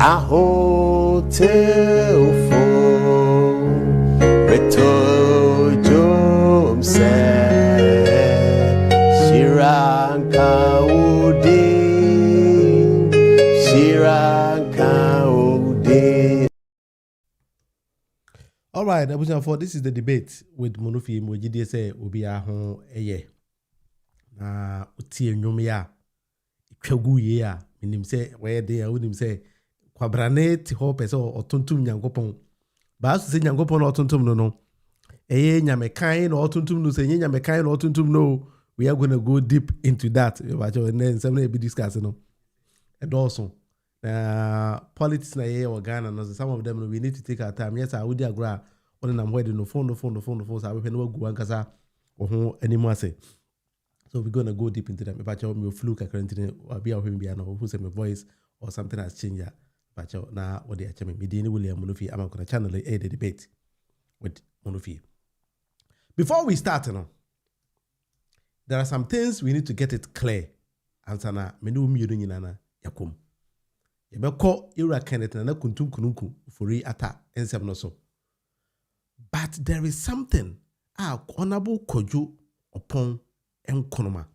Aho teufo Beto se Shiranka Udi. All right, this is the debate with Monofi Mojidi say Obi Aho Eye. Na utie nnwom ya twagu ye ya minim say where dey wonim say kwabrane ti ho pese otontum nyankopon ba so say nyankopon otontum no eye nyamekan na otontum no say nyamekan na otontum no. We are going to go deep into that and then somebody be discussing no and also politics na here or Ghana no some of them we need to take our time. Yes, I would agree on am where no phone so I will no go ankasa ho anymore say. So we're going to go deep into them. If I tell me fluke currently or be away be who say my voice or something has changed. But now what they are telling me Dini William Monofi, I'm going to channel a debate with Monofi. Before we start, there are some things we need to get it clear. Answer na menu miru nyina yakum. Yebeko ira kenet na kuntum kununku fori ata ensem no so. But there is something Honorable Kojo Oppong Nkonoma.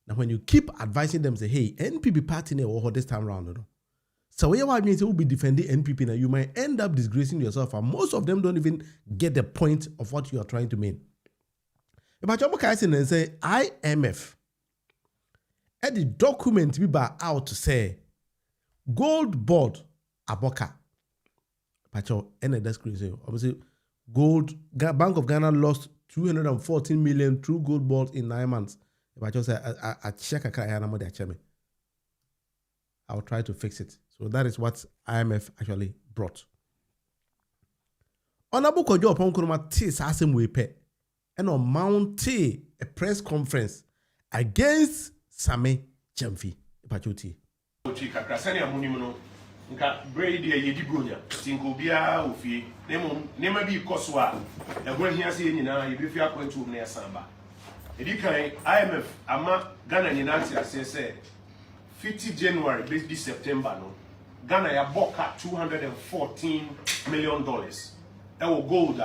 Now when you keep advising them, say, hey, NPP party or this time around, no. So what means you will be defending NPP now, you might end up disgracing yourself, and most of them don't even get the point of what you are trying to mean. If I say IMF, at the document we buy out to say gold board aboka. Pacho, and that's crazy. Obviously, Bank of Ghana lost 214 million through gold board in 9 months. If I just say I check a car, I'll try to fix it. So that is what IMF actually brought. Honorable Kojo Oppong Nkrumah tis asem we pay and on mount a press conference against Same Chamfi. Pachoti. Nka braid ye yedi bronya tinko bia ofie nema bi koswa ehun ahia se nyina ye befi akwantu na yasamba edikan IMF ama Ghana nyina ati say 50 January basically September no Ghana ya boka $214 million ewo gold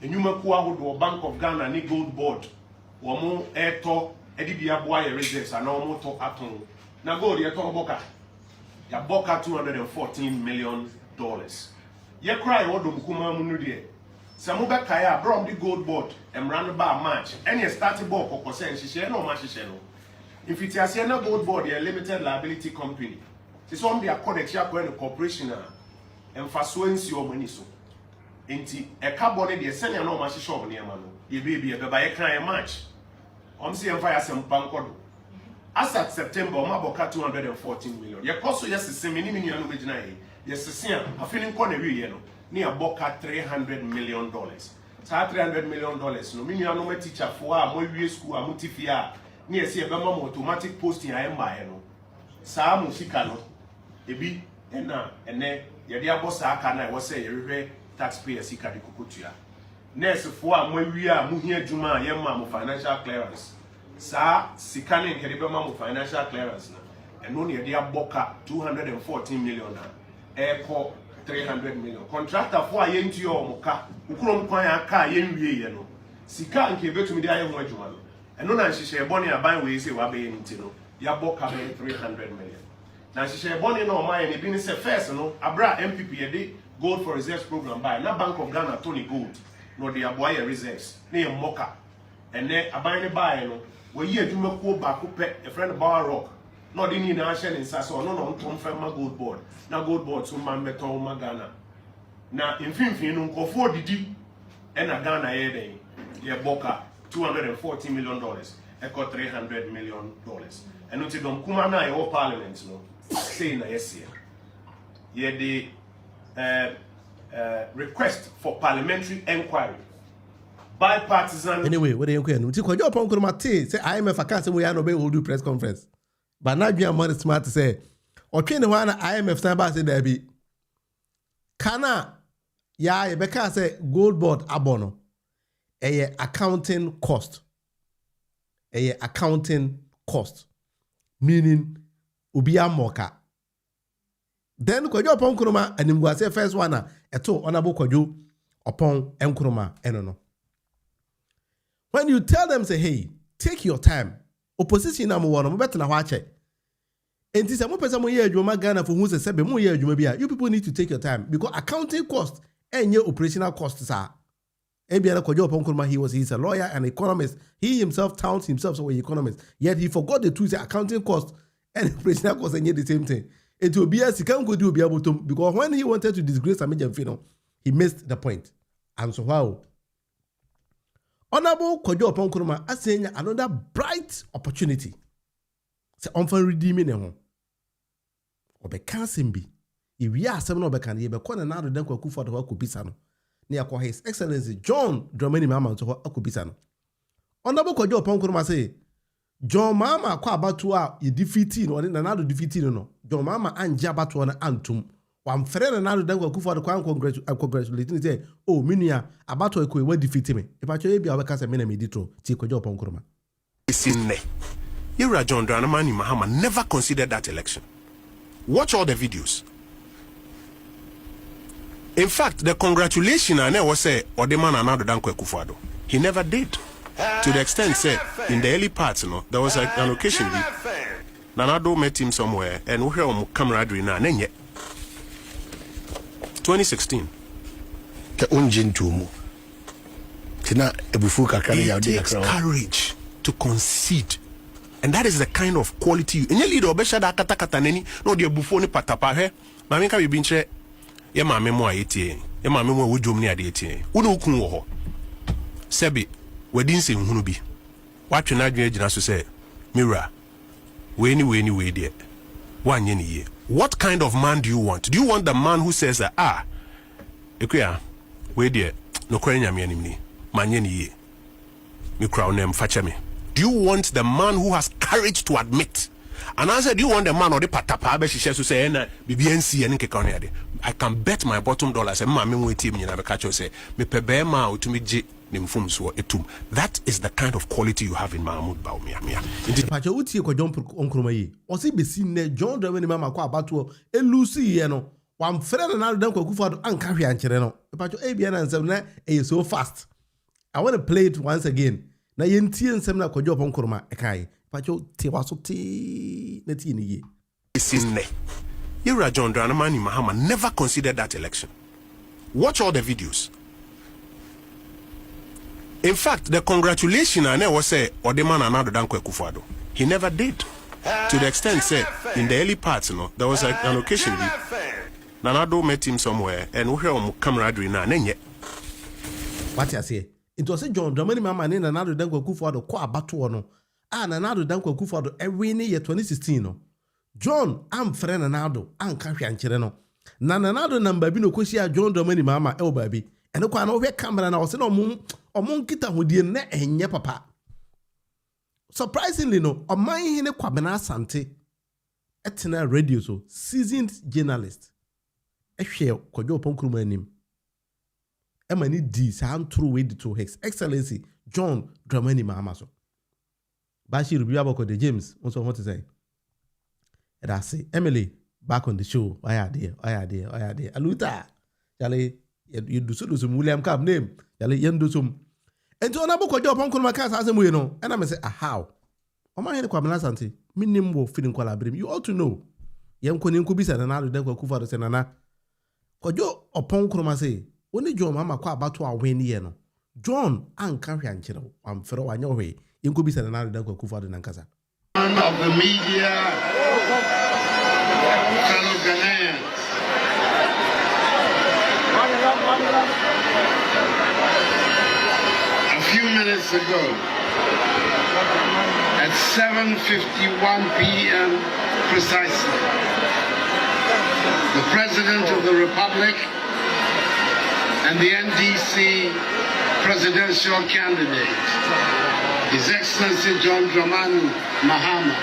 enyuma ku ahodo Bank of Ghana ni gold board wo mo eto edi bia boa ye reserves ana wo mo to aton na gold ye to boka ya boka $214 million. Ye cry odom kuma munu de. Samu be kaya brom the gold board emran ba March. Any starting board kokose nhihye na o ma hihye no. Infitiase na gold board ye limited liability company. Se so the accord exia ko corporation a emfaso nsi o mani so. Enti e carbon de senya na o ma hihye o ne ma no. Ye be ba ye kan March. Se emfa ya sempa nkodo. As at September, we have 214 million. Ye koso yes semini minu anu begina ye. Yes sesia afini nkone wi ye no. Ni aboka $300 million. Sa $300 million no minu anu me teacher for a mo wi school a mo tifia. Ni ese e be ma automatic posting a emba ye no. Sa mo sika no. Ebi ena ene ye de abosa aka na wo say ye hwehwe taxpayer sika de kokotua. Nurse for a mo wi a mo hia adwuma ye ma mo financial clearance. Sa sikane nkeribe ma mo financial clearance na eno ne de aboka $214 million na eko $300 million contractor for ayentu o moka ukrom kwan aka yenwie ye no sika nke betumi de aye ho adwuma no eno na nhihye boni aban we say wa be nti no ya boka $300 million na nhihye boni na o man ne bi ni say first no abra MPP ye de gold for reserves program by na Bank of Ghana Tony Gold no de aboya reserves na ye moka ene aban ne bae no we ye adwuma ko ba ko pe a friend Bar Rock no de ni na ahye ne nsa so no no ntom fema gold board na gold board so man beton ma Ghana na mfimfin no nkofo didi e na Ghana ye den ye boka $214 million eko $300 million eno ti dom kuma na ye parliament no say na yes ye the request for parliamentary inquiry bipartisan. Anyway, what do you know? Kojo Oppong Nkrumah say IMF account say we are no be hold do press conference. But now you are more smart to say or train the one IMF stand by say there be kana ya e beka say gold board abono accounting cost. Accounting cost. Meaning ubia moka Then Kojo Oppong Nkrumah and Muassa first one eto Honorable Kojo Oppong Nkrumah enono. When you tell them say hey, take your time. Opposition na mo wono mo better na ho ache. Enti se mo pesa mo ye adwuma Ghana for who say sebe mo ye adwuma bia. You people need to take your time because accounting cost and your operational costs are. Ebiana Kojo Oppong Nkrumah, he's a lawyer and economist. He himself touts himself as an economist. Yet he forgot the two accounting cost and operational cost and yet the same thing. It will be as he can't go do able to because when he wanted to disgrace Agyapong, he missed the point. And so how? Honorable Kojo Oppong Nkrumah is saying another bright opportunity. Say on for redeeming him. Obeka simbi. If we are seven obeka ye be kwana na do den kwaku for the wakubisa no. Ne yakwa His Excellency John Dramani Mahama to akubisa no. Honorable Kojo Oppong Nkrumah say John Mahama kwa abatu a ye defeating no na na do defeating no. John Mahama anja abatu na antum. Wam frere na do den kwaku for the congratulating say oh minua abatu e ko e defeat me. E pa cho e bia obeka se me na me ditro ti Kojo Oppong Nkrumah. Isinne. Yura John Dramani Mahama never considered that election. Watch all the videos. In fact, the congratulation I never say or the man another than Kwekufado. He never did. To the extent say in the early parts, there was an occasion Nanado met him somewhere and we hear camaraderie na nenye. 2016. It takes courage to concede. And that is the kind of quality you. Any leader obesha da kata kata neni no de bufo ni patapa he. Mami ka bi nche ye mame mo ayetie. Ye mame mo wodwom ni ade etie. Wo no kun wo ho. Sebi wedin se nhunu bi. Watwe na adwen agina so say Mira. We ni de. Wanye ni ye. What kind of man do you want? Do you want the man who says ekuya we de no kwanya nyame anim ni. Manye ni ye. Me crown them facha me. Do you want the man who has courage to admit? And I said, do you want the man or the patapa be shishe so say na BBNC and nkeka ade? I can bet my bottom dollar say ma me mo team nyina be catch say me pebe ma otumi je ne mfum so etum. That is the kind of quality you have in Mahmoud Bawumia. Inti pacha utie Kojo Oppong Nkrumah yi. O se besi ne John Dramani Mahama kwa abato elusi ye no. Wam frere na dan kwaku fado anka hwe ankere no. Pacha e bia na nsem na e so fast. I want to play it once again. Na yentie nsem na Kojo Oppong Nkrumah ekai pacho te waso te na ti ni ye isinne Yura John Dramani Mahama never considered that election. Watch all the videos. In fact, the congratulation I never say or the man another than Kwekufado. He never did. To the extent say in the early parts, there was an occasion Nanado met him somewhere and we hear camaraderie na nenye. What you say? It was a John Dramani Mahama ne Nanado dan Kwekufado kwa abato no. Nanado dan Kwekufado every year 2016 no. John am frɛ Nanado anka hwe ankere no. Na Nanado number bi no kosia John Dramani Mahama e obabi. Eno kwa na wo hwe camera na wo se no omon kita hodie na enye papa. Surprisingly no, oman hine Kwabena Asante etena radio so seasoned journalist. Ehwe Kojo Oppong Nkrumah anim. Emani di sa antro we di to His Excellency John Dramani Mahama so. Bashi review about the James, also what to say. And I say, Emily, back on the show. Why are there? Aluta. Yale, you do some William Cab name. Yale, yen do some. And to Honorable Kojo Oppong Nkrumah cast as a way, no. And I say, how? Oma hene Kwabena Asante, minim wo feeling kwalabrim. You ought to know. Yen koni nkubisa na nado den kwaku fado senana. Kojo Oppong Nkrumah say, oni John Mahama kwa abato a weni ye no. John anka hwe ankere wo. Amfere wanya hwe. Of the media, fellow Ghanaians. A few minutes ago, at 7:51 p.m. precisely, the President of the Republic and the NDC presidential candidate, His Excellency John Dramani Mahama,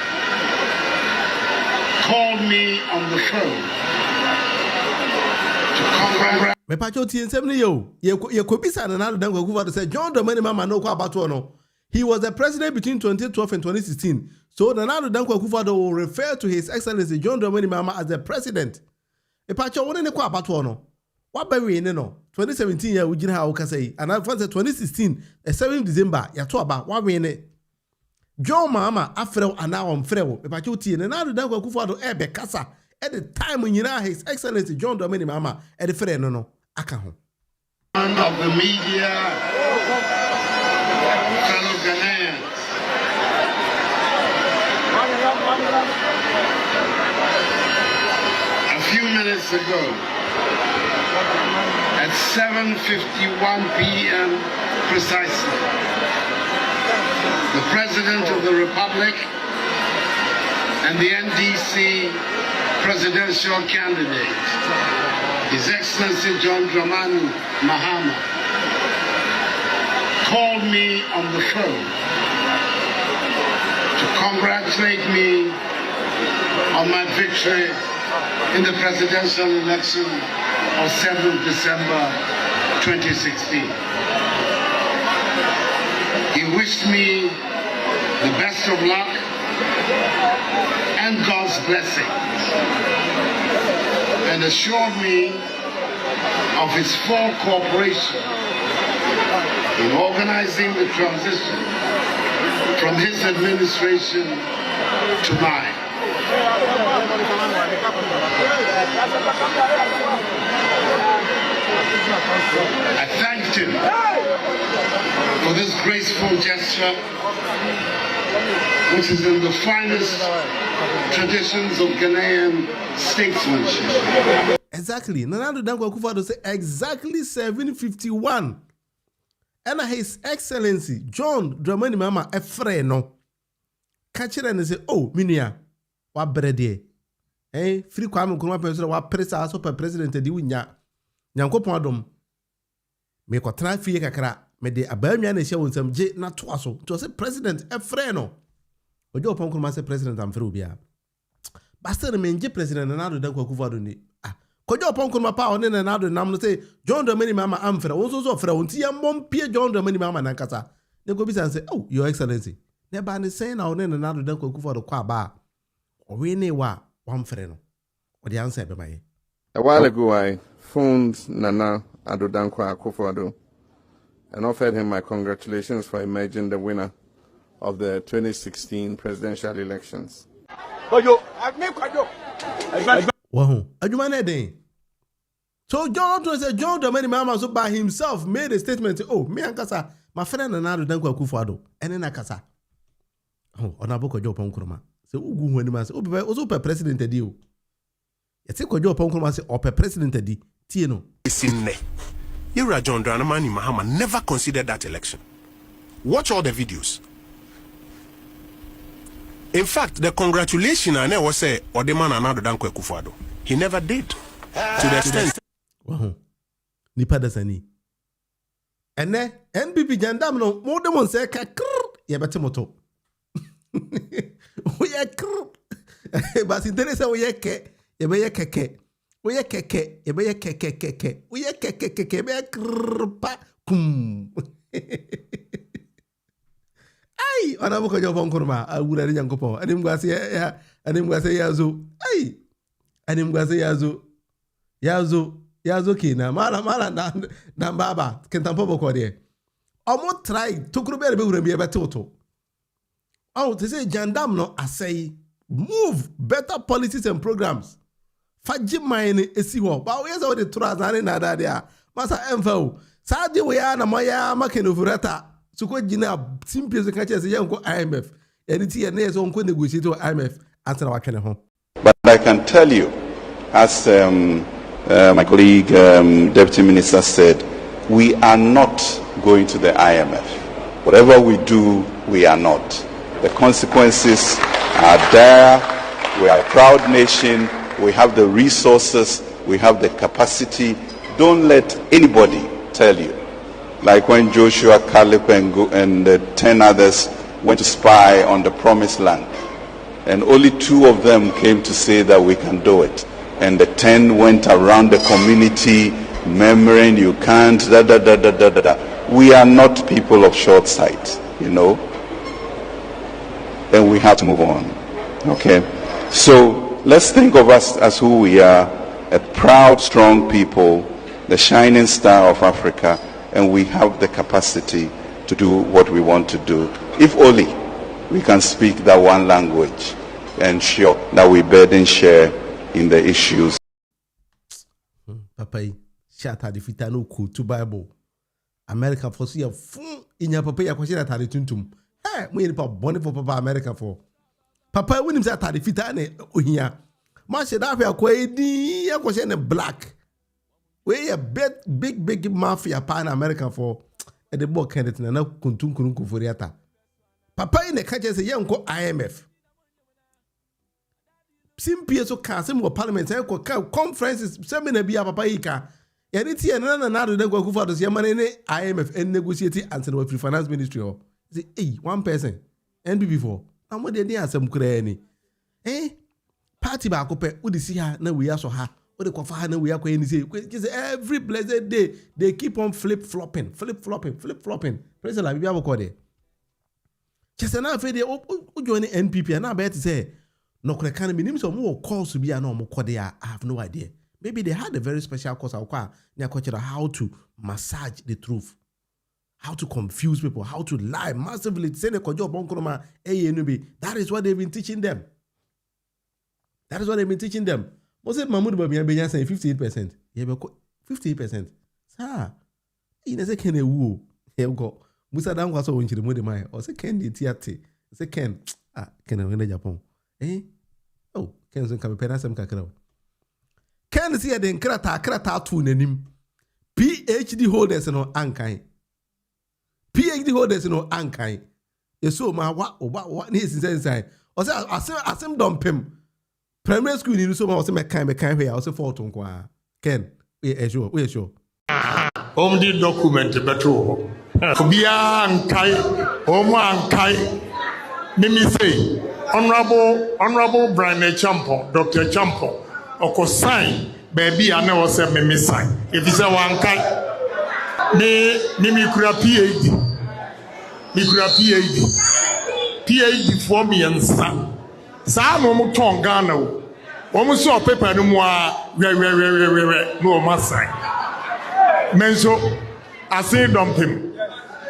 called me on the phone to congratulate. Me pacho ti ensem ni yo. Ye kobisa na nado dan kwaku fado say John Dramani Mahama no kwa abato no. He was the president between 2012 and 2016. So Nana Dankwa Akufo-Addo will refer to His Excellency John Dramani Mahama as the president. Me pacho one ne kwa abato no. Wa ba we ne no. 2017 ya ugina ha wo say and I 2016 7 December ya to aba wa we ne. John Mama afrew ana on frew. Me pacho tie ne na do dan kwa Akufo-Addo e be kasa. At the time nyina His Excellency John Dramani Mahama e de frɛ no aka ho. Of the media, fellow Ghanaians. A few minutes ago, at 7:51 p.m. precisely, the President of the Republic and the NDC presidential candidate, His Excellency John Dramani Mahama, called me on the phone to congratulate me on my victory in the presidential election of 7th December 2016. He wished me the best of luck and God's blessing, and assured me of his full cooperation in organizing the transition from his administration to mine. I thanked him for this graceful gesture, which is in the finest traditions of Ghanaian statesmanship. Exactly. Nana Dankwa Akufo-Addo say exactly 7:51. And His Excellency John Dramani Mahama efre no. Catcher and say, oh, minia, wa brede. Free Kwame Nkrumah person wa presa aso per president di winya. Nyankopon adom. Me ko tra fie kakra, me de abamia na hye wonsam je na to aso. To say president efre no. Kojo Oppong Nkrumah say president am free obia. Basta me nje president na do Dankwa Akufo-Addo ni. Kojo Oppong Nkrumah pa one na do nam no say John Dramani Mahama am frɛ won so frɛ won ti yam pie John Dramani Mahama na nkasa. Ne go bi say oh your excellency. Ne ba ne say na one na do Dankwa Akufo-Addo kwa ba. O we ne wa wan frɛ no. O the answer be my. A while ago I phoned Nana Addo Dankwa Akufo-Addo and offered him my congratulations for emerging the winner of the 2016 presidential elections. Kojo, wow, adwuma na den. So John said John Dramani Mahama so by himself made a statement. Oh, me ankasa, my friend Nana Addo Dankwa Akufo-Addo. Ene na kasa. Oh, onabo Kojo Oppong Nkrumah. Say ugu hu ani ma say obe also per president edi o. Yete Kojo Oppong Nkrumah say per president edi. Tie no. Isinne. Yura John Dramani Mahama never considered that election. Watch all the videos. In fact, the congratulation I never say or the man Addo Dankwa Akufo-Addo. He never did. To the extent. Wow. Nipa dasani. Ene NPP jandam no mo dem say ka ye bete moto. We ye but interesse we ye ke ye be ye keke. We ye keke ye be ye keke. We ye keke be pa kum. Ay, ona bo Kojo Oppong Nkrumah Awurade Nyankopon. Anim gwase ya, anim gwase yazo. Ay. Anim gwase yazo. Yazo kina. Mala na baba. Kentampo boko de. Omo try tokuro be wura bi e betoto. Oh, they say jandam no asay move better policies and programs. Faji mine esi ho. Ba we say the trust na da dia. Masa emfa. Sa de we ya na moya makenofurata. Suko jina simple so catch say yanko IMF. Anything na so onko negotiate with IMF answer wa twene ho. But I can tell you, as my colleague, Deputy Minister said, we are not going to the IMF. Whatever we do, we are not. The consequences are there. We are a proud nation. We have the resources. We have the capacity. Don't let anybody tell you. Like when Joshua, Caleb, and 10 others went to spy on the promised land. And only 2 of them came to say that we can do it. And the 10 went around the community murmuring, you can't, We are not people of short sight, you know. And we have to move on. Okay? So let's think of us as who we are. a proud, strong people, the shining star of Africa, and we have the capacity to do what we want to do. If only we can speak that one language and ensure that we burden share in the issues. Papa, shata the fitano cool to Bible. America for see a fun in your papa, ya question at the tuntum. Hey, we need bonny for Papa America for. Papa, when him say at the fitane, here. Mashe that we are quite ya question black. We a big mafia pan America for at the book candidate and now kuntum kurunku furiata. Papa in the catcher say young IMF. Simply so cancer parliament conferences seminar be a papa ika. Yaniti and another they go for the IMF and negotiating answer with the finance ministry or say one person NPP for. And what they need some cranny. Party back up with the see her now we are so ha. What the coffee now we are going to say every blessed day they keep on flip flopping. Praise the Lord, we have a code. Just now if they join the NPP and I bet to say no can be named some more calls to be a normal code. I have no idea. Maybe they had a very special course how to massage the truth, how to confuse people, how to lie massively. Say the Kojo Oppong that is what they've been teaching them. Most Mahmoud Babian saying 58%. Yeah, 58%. Sir, in a second, woo. Here we go. Mussa down was so into the moody mine. Or say, Ken, the theatre. Say, Ken, Ken, in Agyapong. Oh, Ken's come pen as some cacao. Ken see a den krata to him. PhD holders no ankai. PhD holders no ankai. You saw my what is inside. Or say, I seem dump him. Primary school ni so ma o se me kan here o se for to nko Ken we sure the document beto bia ankai me say honorable Brian Ampaw Dr. Agyapong oko sign baby ana o se me sign if you say one kai me kura PhD for me and son. Sa no mo ton Ghana o. Wo mo so paper no mo a no ma sign. Menso I say dump him.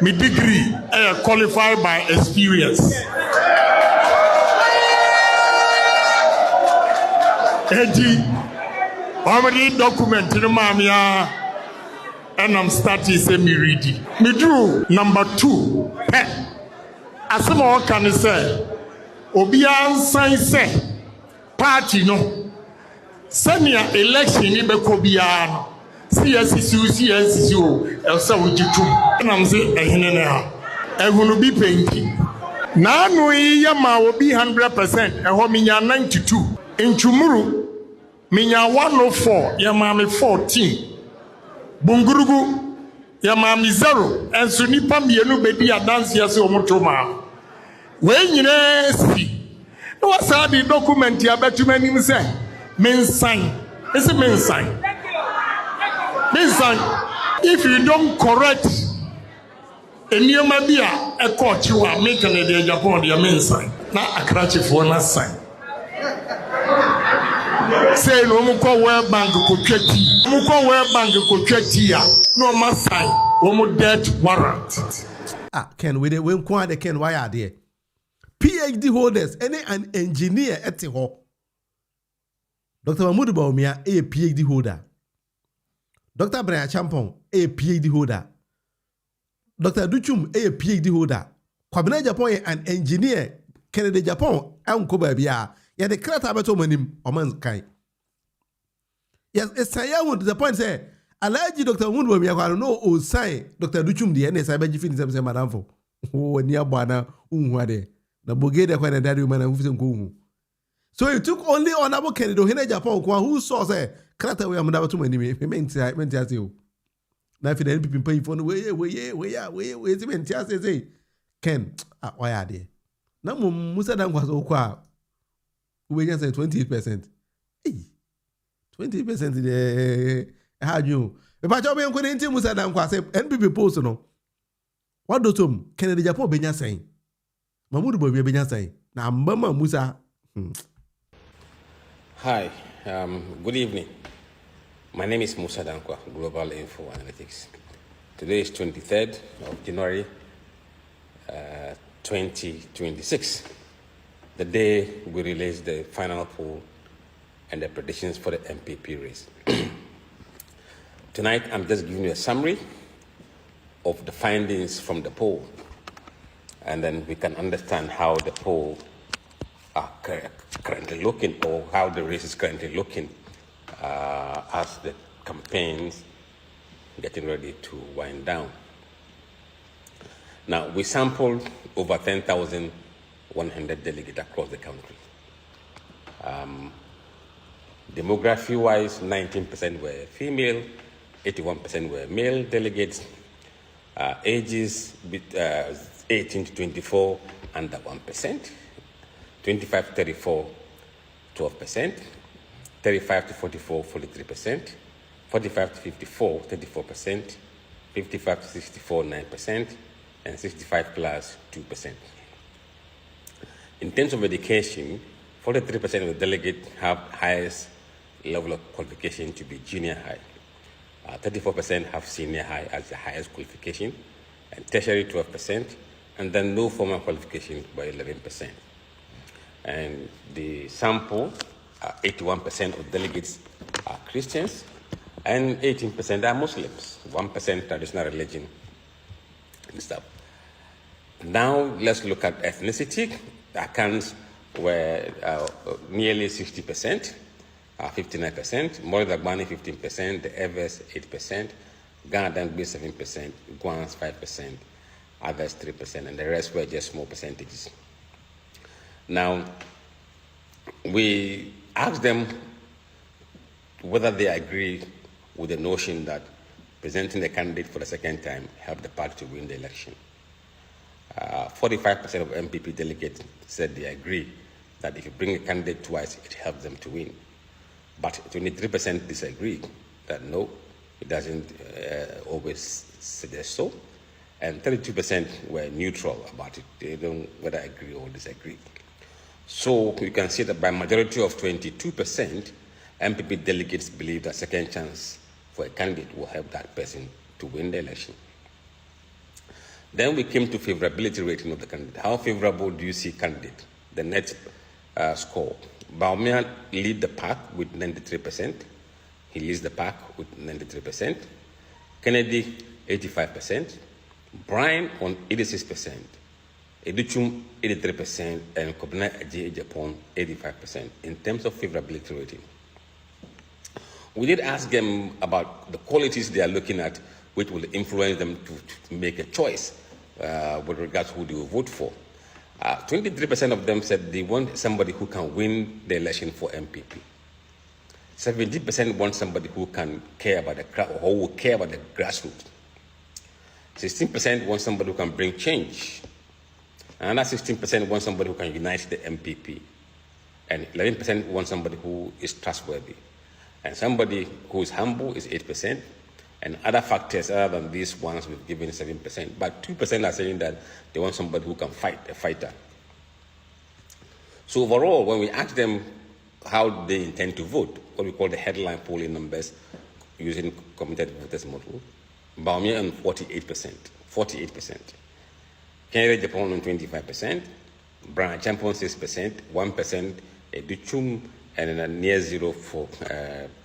My degree qualified by experience. Already document no mamia and I'm starting say me ready. Me do number 2. Asema can say Obian sign say party no senior election ni be ko bia no CSCC o elsa wujitu na mse ehene ne ha ehunu bi penti na no yi ma obi 100% eho minya 92 ntumuru minya 104 ya ma me 14 bungurugu ya ma me 0 enso nipa mienu bedi adanse ase omotoma we nyine si no wasa the document ya betumanim say men sign is it men sign if you don't correct enioma bia e court you are making the Agyapong the men sign na akrachi for na sign say no mo ko World Bank ko twati ya no ma sign wo mo death warrant Ken we kwa the Ken why are there PhD holders, any an engineer at the hall. Dr. Mahmoud Baumia, a PhD holder. Dr. Brian Ampaw, a PhD holder. Dr. Duchum, a PhD holder. Kwabena Agyapong, an engineer, Kennedy Agyapong, and Kobabia, yet the crata betomanim, or man's kind. Yes, it's a young to the point, say, Allergy Dr. Mahmoud Baumia, I don't know, or say, Dr. Duchum, the NS, I bet you finish them, Madame for. Oh, near Bana, wade. The Bugada when a daddy woman and go. So it took only honorable Kennedy Agyapong who saw say Crata we am too many meant you. Now for the NPP pay for the way say Ken why are they? Now Mussa was okwa we just say 28%. 20% the how you if I job am going to Mussa say NPP post no. What do Kennedy Agyapong benya saying? Mahmoud Baumia benya saying na Mama Mussa. Hi, good evening. My name is Mussa, Global Info Analytics. Today is 23rd of January 2026, the day we release the final poll and the predictions for the MPP race. Tonight, I'm just giving you a summary of the findings from the poll, and then we can understand how the poll are currently looking, or how the race is currently looking as the campaigns getting ready to wind down. Now, we sampled over 10,100 delegates across the country. Demography-wise, 19% were female, 81% were male delegates. Ages 18 to 24, under 1%. 25 to 34, 12%. 35 to 44, 43%. 45 to 54, 34%. 55 to 64, 9%. And 65 plus, 2%. In terms of education, 43% of the delegates have highest level of qualification to be junior high. 34% have senior high as the highest qualification, and tertiary 12%, and then no formal qualification by 11%. And the sample, 81% of delegates are Christians, and 18% are Muslims, 1% traditional religion and stuff. Now let's look at ethnicity. The Akans were nearly 60%. 59%, Maurice Ampaw 15%, the Evers 8%, Ghana 7%, Guans 5%, others 3%, and the rest were just small percentages. Now, we asked them whether they agree with the notion that presenting a candidate for the second time helped the party to win the election. 45% of MPP delegates said they agree that if you bring a candidate twice, it helps them to win. But 23% disagree, that no, it doesn't always suggest so. And 32% were neutral about it. They don't whether agree or disagree. So you can see that by majority of 22%, MPP delegates believe that second chance for a candidate will help that person to win the election. Then we came to favorability rating of the candidate. How favorable do you see candidate? The net score. Bawumia lead the pack with 93%. He leads the pack with 93%. Kennedy, 85%. Brian on 86%. Educhum, 83%. And Kobna Agyapong, 85% in terms of favorability rating. We did ask them about the qualities they are looking at which will influence them to make a choice with regards to who they will vote for. 23% of them said they want somebody who can win the election for MPP. 70% want somebody who can care about the crowd, or who will care about the grassroots. 16% want somebody who can bring change. Another 16% want somebody who can unite the MPP. And 11% want somebody who is trustworthy. And somebody who is humble is 8%. And other factors other than these ones we've given 7%. But 2% are saying that they want somebody who can fight, a fighter. So overall, when we ask them how they intend to vote, what we call the headline polling numbers using committed voters model, Bawumia on 48%. Kennedy Agyapong on 25%, Brian Agyapong 6%, 1%, Educhum, and then near zero for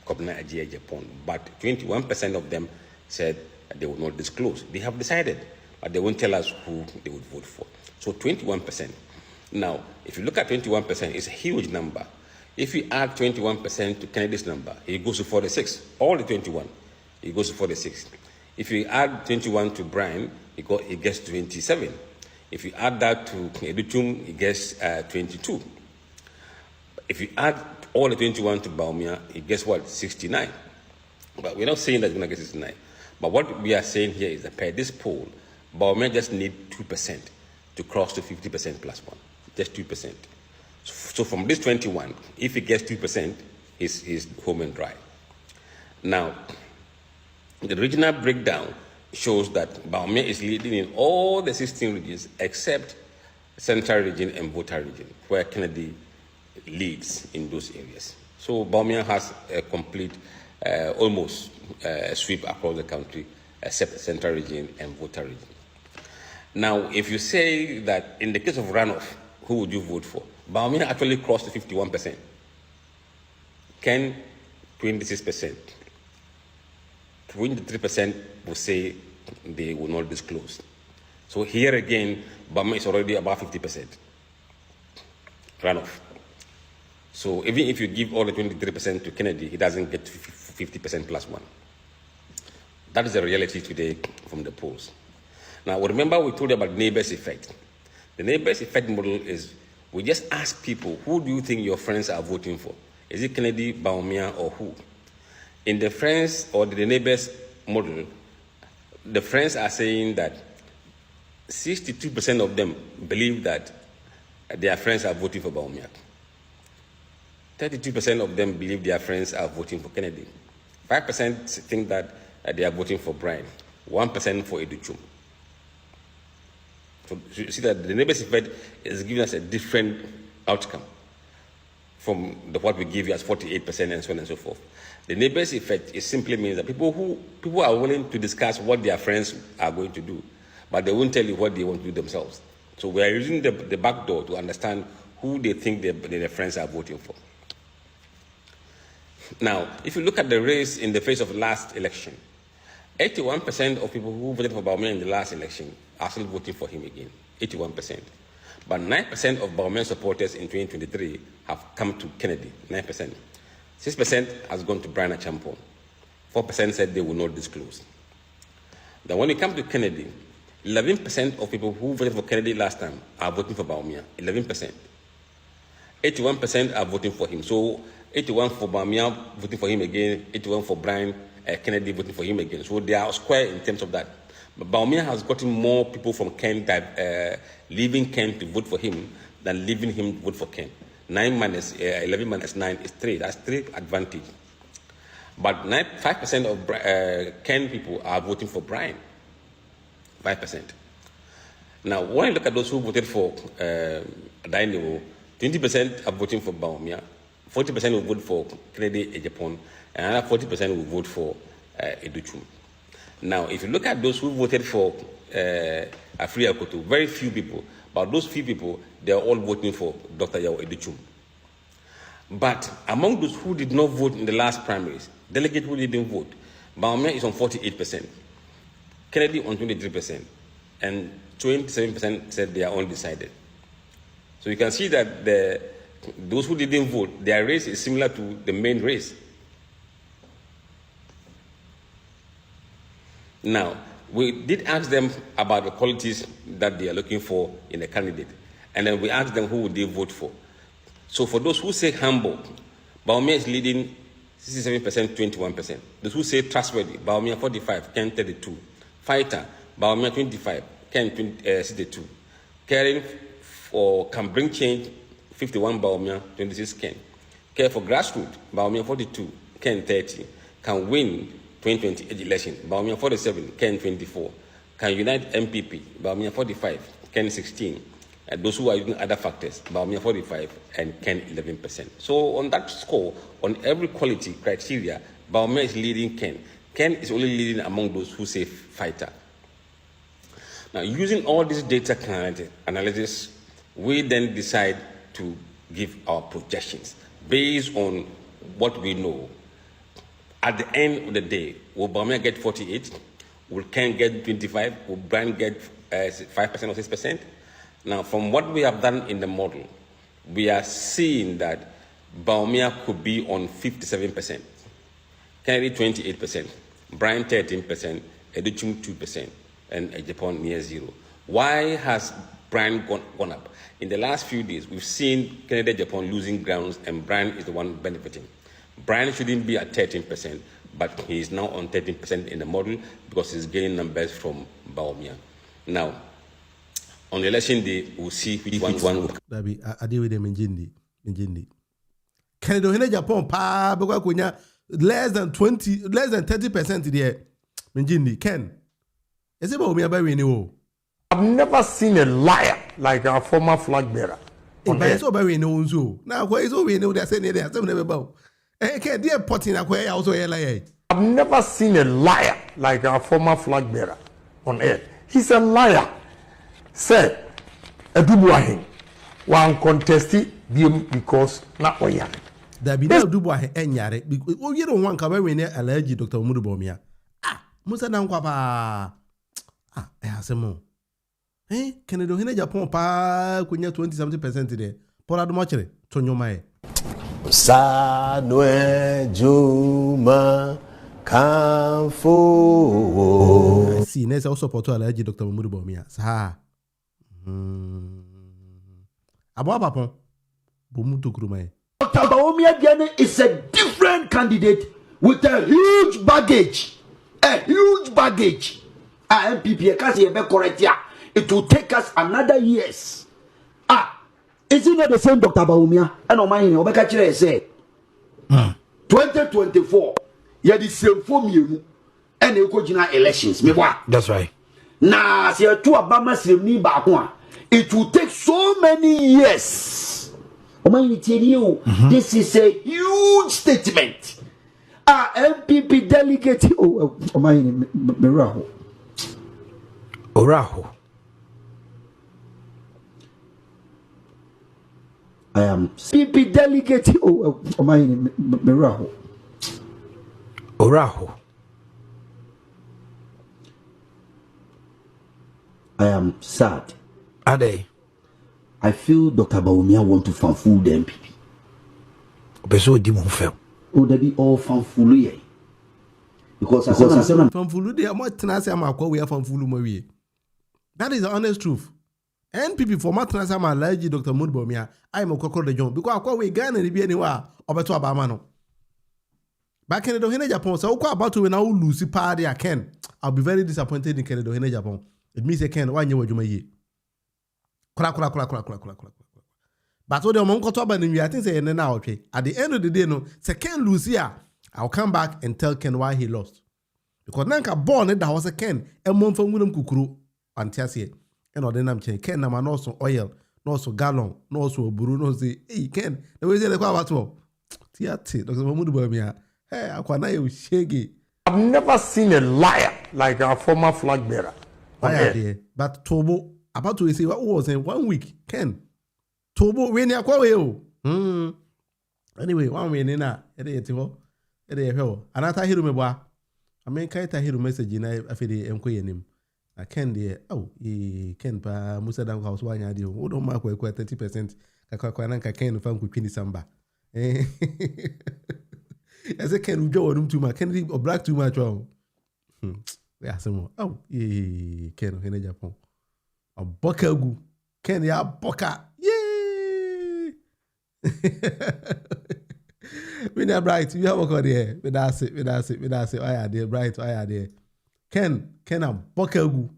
Kobna Agyapong. But 21% of them said they would not disclose. They have decided, but they won't tell us who they would vote for. So 21%. Now, if you look at 21%, it's a huge number. If you add 21% to Kennedy's number, it goes to 46. All the 21, it goes to 46. If you add 21 to Brian, it gets 27. If you add that to Educhum, it gets 22. If you add all the 21 to Bawumia, it gets what? 69. But we're not saying that it's going to get 69. But what we are saying here is that per this poll, Bawumia just need 2% to cross to 50% plus 1. Just 2%. So from this 21, if he gets 2%, he's home and dry. Now, the regional breakdown shows that Bawumia is leading in all the 16 regions except Central region and Volta region, where Kennedy leads in those areas. So Bawumia has a complete almost sweep across the country, except the central region and voter region. Now, if you say that in the case of runoff, who would you vote for? Bawumia actually crossed to 51%. Ken, 26%. 23% will say they will not disclose. So here again, Bawumia is already above 50% runoff. So even if you give all the 23% to Kennedy, he doesn't get 50% plus one. That is the reality today from the polls. Now, remember we told you about neighbors effect. The neighbors effect model is we just ask people, who do you think your friends are voting for? Is it Kennedy, Bawumia, or who? In the friends or the neighbors model, the friends are saying that 62% of them believe that their friends are voting for Bawumia. 32% of them believe their friends are voting for Kennedy. 5% think that they are voting for Brian. 1% for Educhum. So you see that the neighbors effect is giving us a different outcome from what we give you as 48% and so on and so forth. The neighbors effect is simply means that people are willing to discuss what their friends are going to do, but they won't tell you what they want to do themselves. So we are using the back door to understand who they think their friends are voting for. Now, if you look at the race in the face of last election, 81% of people who voted for Bawumia in the last election are still voting for him again, 81%. But 9% of Bawumia supporters in 2023 have come to Kennedy, 9%. 6% has gone to Brian Agyapong. 4% said they will not disclose. Then when it comes to Kennedy, 11% of people who voted for Kennedy last time are voting for Bawumia, 11%. 81% are voting for him. So 81 for Bawumia voting for him again, 81 for Brian Kennedy voting for him again. So they are square in terms of that. But Bawumia has gotten more people from Ken leaving Ken to vote for him than leaving him to vote for Ken. 11 minus 9 is 3. That's 3 advantage. But 5% of Ken people are voting for Brian. 5%. Now, when you look at those who voted for Dainiwo, 20% are voting for Bawumia, 40% will vote for Kennedy Agyapong, and another 40% will vote for Educhum. Now, if you look at those who voted for Afri Akoto, very few people, but those few people, they are all voting for Dr. Yao Educhum. But among those who did not vote in the last primaries, delegates who didn't vote, Bawumia is on 48%, Kennedy on 23%, and 27% said they are undecided. So you can see that those who didn't vote, their race is similar to the main race. Now, we did ask them about the qualities that they are looking for in a candidate, and then we asked them who would they vote for. So for those who say humble, Bawumia is leading 67%, 21%. Those who say trustworthy, Bawumia 45, Ken 32. Fighter, Bawumia 25, Ken 62. Caring for can bring change, 51 Bawumia, 26 Ken. Care for grassroots, Bawumia 42, Ken 30. Can win 2020 election, Bawumia 47, Ken 24. Can unite MPP, Bawumia 45, Ken 16. And those who are using other factors, Bawumia 45 and Ken 11%. So on that score, on every quality criteria, Bawumia is leading Ken. Ken is only leading among those who say fighter. Now, using all this data analysis, we then decide to give our projections based on what we know. At the end of the day, will Bawumia get 48? Will Ken get 25? Will Brian get 5% or 6%? Now, from what we have done in the model, we are seeing that Bawumia could be on 57%, Kennedy 28%, Brian 13%, Educhum 2%, and Agyapong near 0. Why has Brian gone up? In the last few days, we've seen Kennedy Agyapong losing grounds, and Brian is the one benefiting. Brian shouldn't be at 13%, but he is now on 13% in the model because he's gaining numbers from Bawumia. Now, on the election day, we'll see which one will come. Dabi, I deal with them in Jindi. Kennedy Agyapong pa because kunya less than 30% there. Minjindi, Ken. Is it Bawumia by renewal? I've never seen a liar like our former flag bearer. But it's over renewal. Now, where is over renewal? They're saying they're never about. Ken, dear potting away also a I've never seen a liar like our former flag bearer on earth. He's a liar. Say, Edubuahin, one contested because not Oya. There be no Dubois and Yare, because you don't want to wear near allergy, Dr. Mudubomia. Mussa Ampaw. I have some more. Can you do in Agyapong pa kunya 20-something% today? Pour out much to your mind. Sanwe Juma Kamfu. I see, next also support to allergy, Dr. Mudubomia. Sa. Abo Papa. Bumutu Krumai. Dr. Bawumia Diane is a different candidate with a huge baggage. A huge baggage. MPP, because you correct, yeah. It will take us another years. Is it not the same Dr. Bawumia? And on my Obekachire say 2024, yeah, the same for me and the elections. That's right. Now, see, two Obama same back one. It will take so many years. This is a huge statement. MPP delegate. Oraho. I am PP delegate. Oraho. I am sad. Are they? I feel Dr. Bawumia want to fanfool the MPP. Obeso di mo fẹ́. Oh, they be all fanfool here. Because I said Fanfool, they are more tenacity. I'm a we are fanfool movie. That is the honest truth. NPP for maternity, I'm allergic, Dr. Mudubomia. I'm a cocoa de John because I we Ghana and be anywhere over to Abamano. Back in the Agyapong, so about to now lose party. I can. I'll be very disappointed in Canada Agyapong. It means I can. Why you may But what the monk to about I think say now okay. At the end of the day, no, say Ken lose here. I'll come back and tell Ken why he lost. Because Nanka born that was a Ken, a month from William Kukuru, and Tiasie. And or then I'm saying Ken na no so oil, no so gallon, no so buru, no say, hey Ken, the way they call about to Tiati, Dr. Mudubomia. Hey, I can't you shaggy. I've never seen a liar like our former flag bearer. But Tobo about to say what was in 1 week. Ken Tobo when you call anyway, 1 week in a another hero me boy. I mean, Kaita hero message in a fede name. I can dear. Oh, Ken pa Mussa house one idea. Who don't mark 30%. Kakwananka Ken fan could pin samba. As a Ken Joe room too much. Ken or black too much. Yeah, some more. Oh, Ken in Agyapong. A bokagu. Ken ya boka. Yay! We are bright. You have a call there. That's it. I are there. Bright. I are there. Ken a bokagu.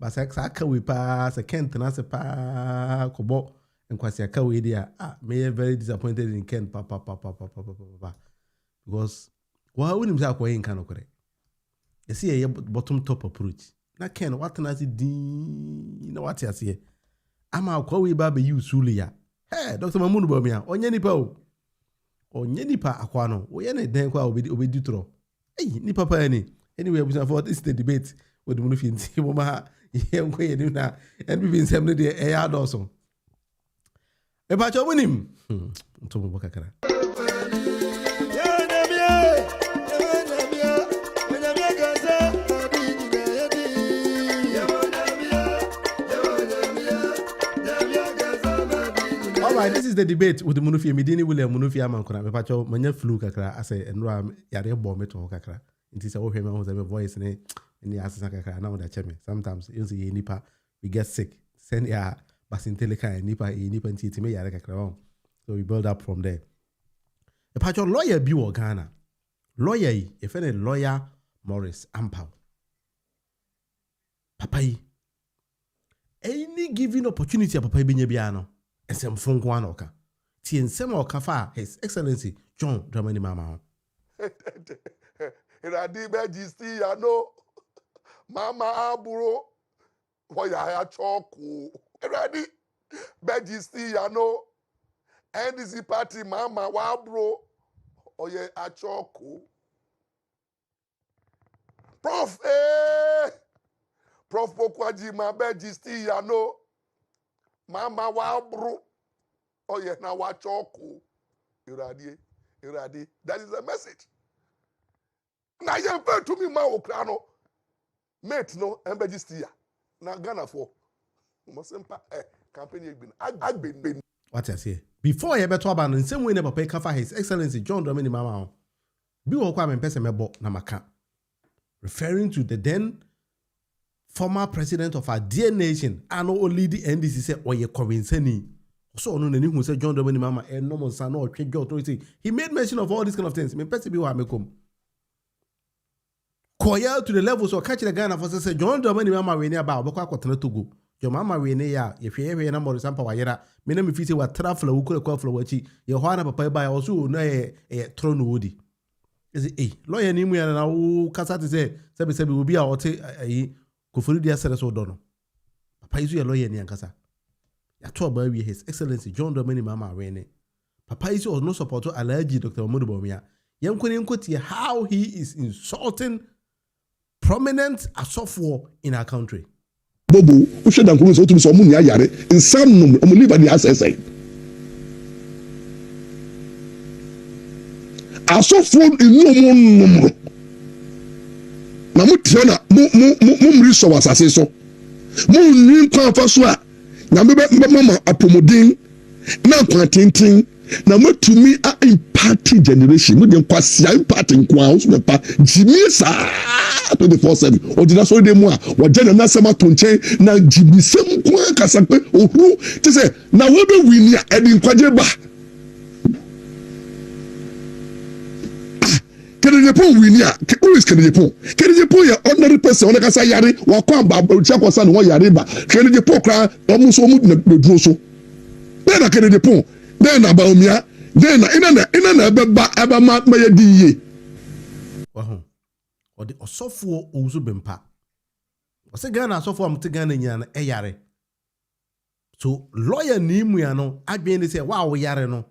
But I can we pass a Ken tenase pa kobo and kwasi akawe there. Me very disappointed in Ken papa. Because why wouldn't you say in kind correct? You see a bottom top approach. Na Ken what tenase din what you see. Ama kwawe ba be use sulia. Hey, Dr. Mudubomia, onye nipa o. Onye nipa akwano. Oye ne den kwa obedi tro. Hey, nipa pa ni. Anyway, we for this the debate with the Munufi nti mama yenko ye na NPP nsem ne de e ya doso. E pa cho munim. Nto mo kakara. All right, this is the debate with the Munufi. Medini William Munufi Amankona. Me pa cho manya flu kakra ase enra yare bomb to kakra. It is a okay man who's a voice in the assassin. Now that chemi. Sometimes you see nipa we get sick. Send ya basin teleka nipa nti me yare kakra. So we build up from there. The patch lawyer bi wo Ghana. Lawyer yi, if any lawyer Maurice Ampaw. Papa yi. Any given opportunity papa yi benye bia no. Ensem fonko anoka. Ti ensem okafa His Excellency John Dramani Mama. Iradi bejisti ya no mama aburo hoya ya choku Iradi bejisti ya no NDC party mama wa aburo oye achoko prof prof pokwaji ma beji still ya no mama wa bru oye na wa choko iradi that is the message na ye pay to me ma okra no mate no embeji still ya na Ghana for mo sempa campaign agbin what I say before you better about in same way never pay cover his excellency John Dramani Mama bi wo kwa me pese mebo na maka referring to the then former president of our dear nation and only the NDC say oye Kowinseni so no nani hu say John Dramani Mama e no monsa no twedwo to say he made mention of all these kind of things me pese bi wa mekom koya to the level so catch the Ghana for say John Dramani Mama we near ba obekwa akotena Togo your mama we ne ya ye hwe na Maurice Ampaw wayera me na me fi say wa travel wo kura flow wachi ye ho na papa ba ya also na ye tro no wodi is lawyer ni mu ya na wo kasa te say sebe obi a ote kofori dia sere so do no papa isu ye lawyer ni ankasa ya to ba wi his excellency John Dramani Mama we ne papa isu no support Alhaji Dr. Modu Bawumia yankoni nkoti how he is insulting prominent asofo in our country. Bobo, who should have come to some money yare in some live at the SSA. I saw phone in no more. Namutiana, Mussa was a so. Moon Paswa, Namama Apomodin, now planting. Now, what to me are in party generation, with them pass imparting quals, Jimmy 24/7. Or did I say them or General Nasama Tonche, now Jimmy Sam Kasape, or who to say, now what do we need Edin Quajeba? Kenyapo winia always Kenyapo ya ordinary person on kasa yare wa kwa ba cha kwa sana wa yare ba Kenyapo kra omo so mu na droso na Kenyapo then na Bawumia then ina eba ma ye diye waho odi osofo ozu bempa ose Ghana asofo am te Ghana nyana yare so lawyer ni mu ya no adwen ni say wa wo yare no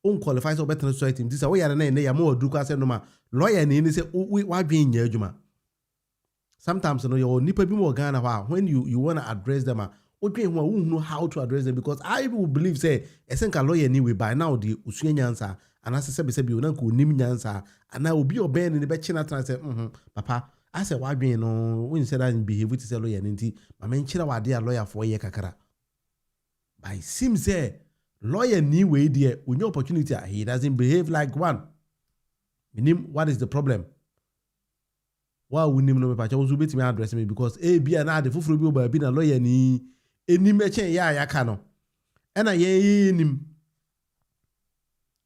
on qualify so better society this way yare na ya ma odu ka say no ma lawyer ni say wa dwen nya adwuma sometimes no your nipa bi mo Ghana when you want to address them odwen ho who know how to address them because I will believe say esenka lawyer ni we by now the usua nyansa ana se bi ona ko nim nyansa ana obi oben ni be china trans say papa I say wa dwen no when say that behave with say lawyer nti ma men chira wa dey lawyer for ye kakara by seems say lawyer ni we there when your opportunity he doesn't behave like one minim what is the problem why we nim no me pa cha wo beti me address me because bia na de fufuru bi oba bi na lawyer ni enim eche ya ka no e na ye nim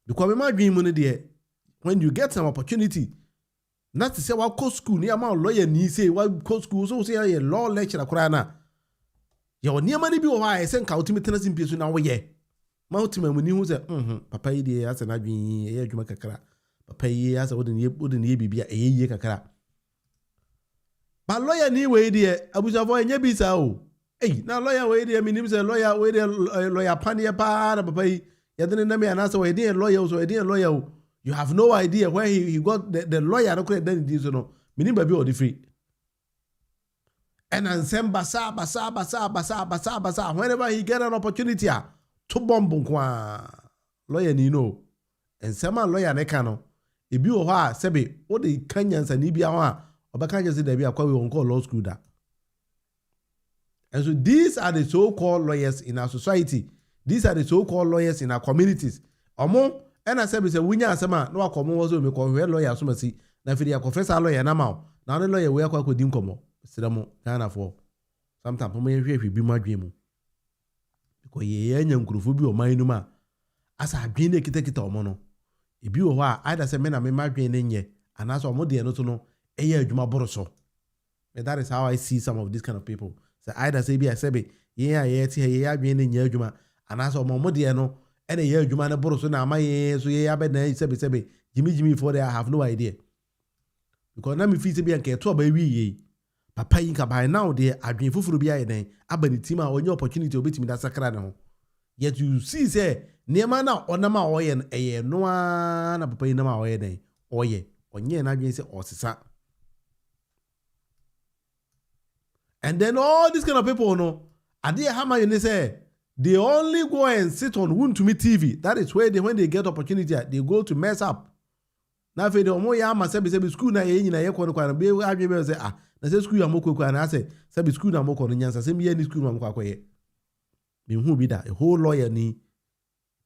because me ma dwen mu no de when you get some opportunity not to say wa go school ni ama lawyer ni say wa go school so say ya law lecturer kura na ya oni ama ni bi wo ha e sen ka ultimate tennis in so na wo ye ma ultimate mu ni hu say papa yi de asa na dwen ye adwuma kakra papa yi asa wo de ne bibia e ye kakra ba lawyer ni we de abusafo enye bi sa o na lawyer we de minim say lawyer we de lawyer panie pa na papa yi ya de na me anasa we de lawyer so we de lawyer you have no idea where he got the lawyer no credit then this no minim ba bi o di free and ansem basa whenever he get an opportunity to bomb kwa lawyer ni no ensema lawyer ne ka no ebi o ho a sebe o de kanyansa ni bia ho a obaka just dey bia kwa we won call law school da. And so these are the so-called lawyers in our society. These are the so-called lawyers in our communities. Omo ena sebe se winya asema no akomo wo so me ko we lawyer so masi na fidi professor lawyer na ma na no lawyer we akwa di nkomo siramo Ghana for sometimes mo yehwe bi madwe mu because ye anya nkurufo bi o man nu ma asa adwen ne kitakita omo no ebi wo ho a either say me na me madwen ne nye anaso omo de no to no eye adwuma boroso. That is how I see some of these kind of people. So either say be asebe ye ti ye adwen ne nye adwuma anaso omo de no ene ye adwuma ne boroso na ama ye so ye abe na sebe jimi for there I have no idea because na me fi se be anke to ba wi ye papa yin ka by now de adwen fufuru bi aye den aba ni team a onye opportunity obetimi da sakra ne ho Yet you see, say, near man now, or nama oye, no one, a papa in nama oye, oye, on ye, and I say, or sisa. And then all these kind of people, no, I dear hammer, you say, they only go and sit on Wound to Me TV. That is where they, when they get opportunity, they go to mess up. Now, if they don't know, ya must say, school na ye na ye kono kwa be I say ah. Na say school amoko kwa na say school na amoko no nyansa say me ni school amoko akoye. Me hu bi da a whole lawyer ni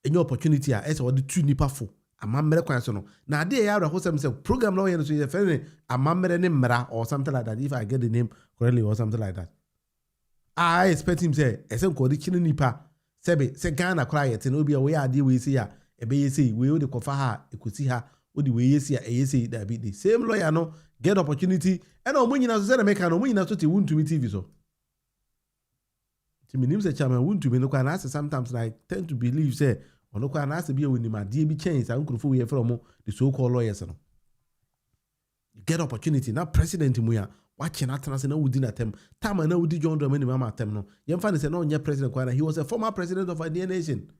any opportunity a ese odi tu nipa fo amamere kwan so no. Na ade ya ra ho say program lawyer no so ye friend amamere ne mra or something like that if I get the name correctly or something like that. I expect him say ese ko di chine nipa sebe se Ghana kra yete no bi a we ade we say a ebe ye say we o de kofa ha ekosi ha the way you see that be the same lawyer no get opportunity and no money na so say make no money na so te Wound to Me TV so to me name say chairman Wound to Me no kwa sometimes I tend to believe say ono kwa na say be we ni ma dey be change and nkrofo we from the so called lawyers no get opportunity na president mu ya watching atana say na wudi na tem time na wudi John Dramani mama tem no yem fa say no nya president kwa na he was a former president of a nation.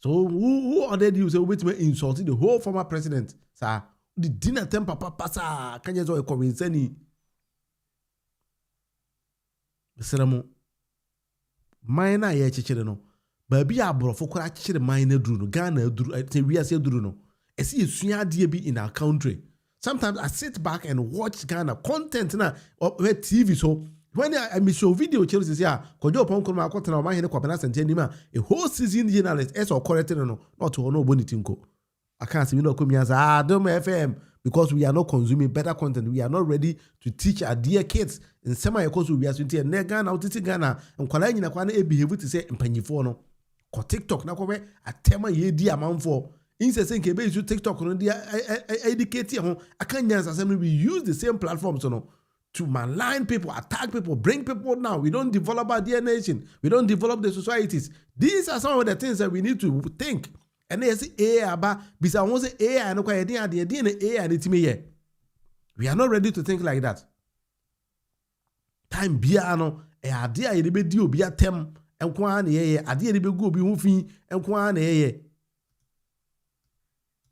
So who ordered you say wait me insulting the whole former president? Sir, the dinner time papa pasa can you so a convince any Seramo minor ye chichere no baby abrofo kora chichere minor duru no Ghana duru we say duru no e see esua de bi in our country. Sometimes I sit back and watch Ghana content na TV so when I show video Chelsea say Kojo Oppong kuma akota na ma hene kwabena senteni ma a whole season journalist eso correcting no not to no boni tinko. I can't see me no come here say don't FM because we are not consuming better content. We are not ready to teach our dear kids in semi course we are swinti na Ghana utiti Ghana nkwala nyina kwa na e behave to say mpanyifo no ko TikTok na ko be atema ye di amanfo inse say nke be use TikTok no dia educate ho akanya asem we use the same platforms no to malign people, attack people, bring people down. We don't develop our dear nation. We don't develop the societies. These are some of the things that we need to think. And they say, bisa won't say AI no kwa idea AI and it we are not ready to think like that. Time bia no idea ye be di obi atem enko an ye idea ye be go obi hu fin enko an ye.